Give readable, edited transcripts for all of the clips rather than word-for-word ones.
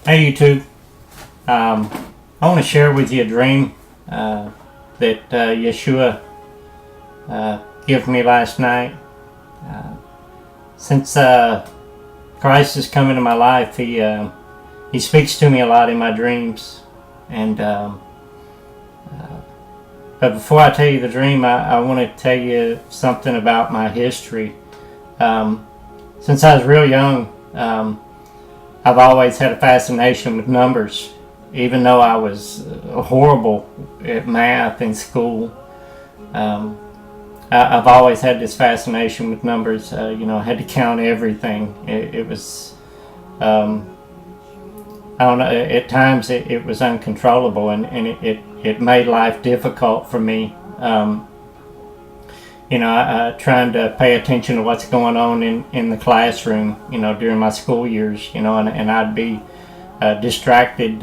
Hey YouTube, I want to share with you a dream that Yeshua gave me last night. Since Christ has come into my life, he speaks to me a lot in my dreams. And but before I tell you the dream, I want to tell you something about my history. Since I was real young, I've always had a fascination with numbers, even though I was horrible at math in school. I've always had this fascination with numbers. I had to count everything. It was, I don't know, at times it was uncontrollable, and it made life difficult for me. Trying to pay attention to what's going on in the classroom, during my school years, and I'd be distracted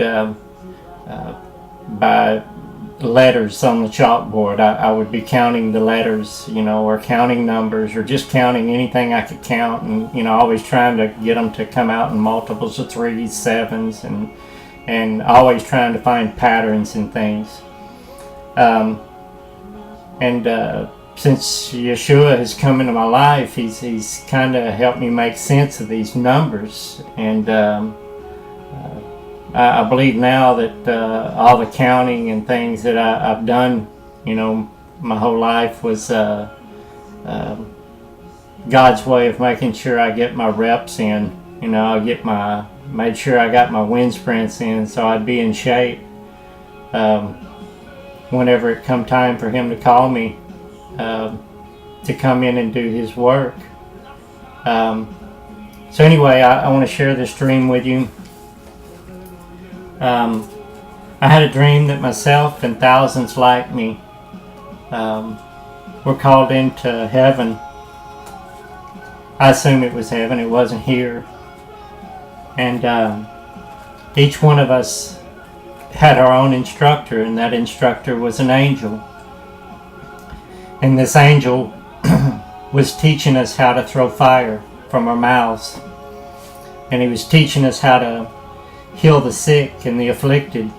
by letters on the chalkboard. I would be counting the letters, or counting numbers, or just counting anything I could count, and, always trying to get them to come out in multiples of 3s, 7s, and always trying to find patterns and things. Since Yeshua has come into my life, he's kind of helped me make sense of these numbers, and I believe now that all the counting and things that I've done, my whole life was God's way of making sure I get my reps in. Made sure I got my wind sprints in, so I'd be in shape whenever it come time for Him to call me to come in and do His work. So anyway, I want to share this dream with you. I had a dream that myself and thousands like me were called into heaven. I assume it was heaven, it wasn't here. And each one of us had our own instructor, and that instructor was an angel. And this angel was teaching us how to throw fire from our mouths. And he was teaching us how to heal the sick and the afflicted,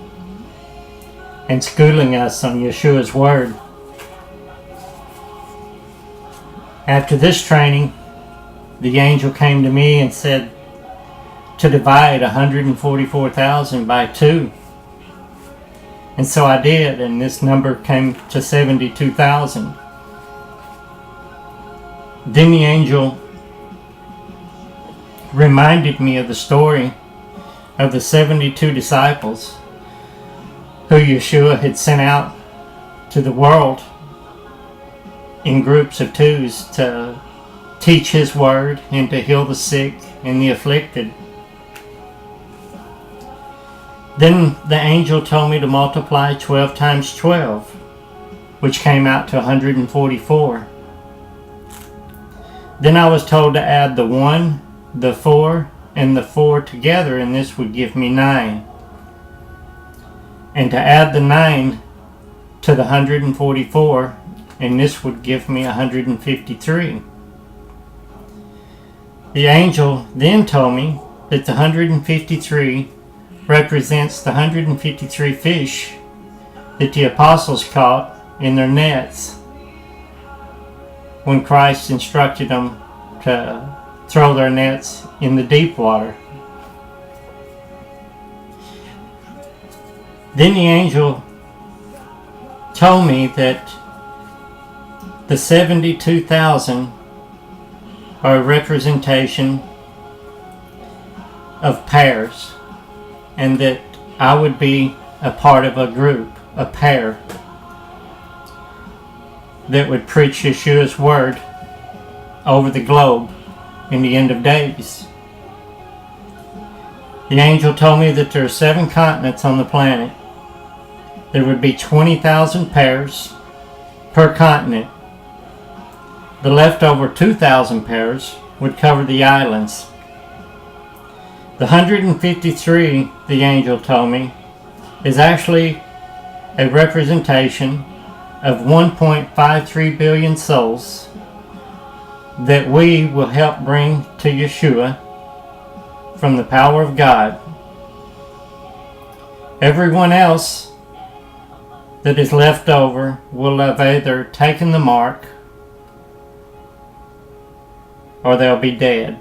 and schooling us on Yeshua's word. After this training, the angel came to me and said to divide 144,000 by 2. And so I did, and this number came to 72,000. Then the angel reminded me of the story of the 72 disciples who Yeshua had sent out to the world in groups of 2s to teach His word and to heal the sick and the afflicted. Then the angel told me to multiply 12 times 12, which came out to 144. Then I was told to add the 1, the 4, and the 4 together, and this would give me 9. And to add the 9 to the 144, and this would give me 153. The angel then told me that the 153 represents the 153 fish that the apostles caught in their nets when Christ instructed them to throw their nets in the deep water. Then the angel told me that the 72,000 are a representation of pairs, and that I would be a part of a group, a pair, that would preach Yeshua's word over the globe in the end of days. The angel told me that there are 7 continents on the planet. There would be 20,000 pairs per continent. The leftover 2,000 pairs would cover the islands. The 153, the angel told me, is actually a representation of 1.53 billion souls that we will help bring to Yeshua from the power of God Everyone else that is left over will have either taken the mark or they'll be dead.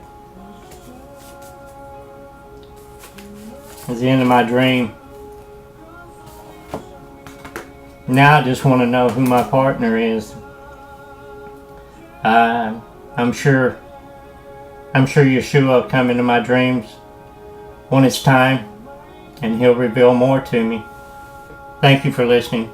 That's the end of my dream. Now I just want to know who my partner is. I'm sure Yeshua will come into my dreams when it's time, and he'll reveal more to me. Thank you for listening.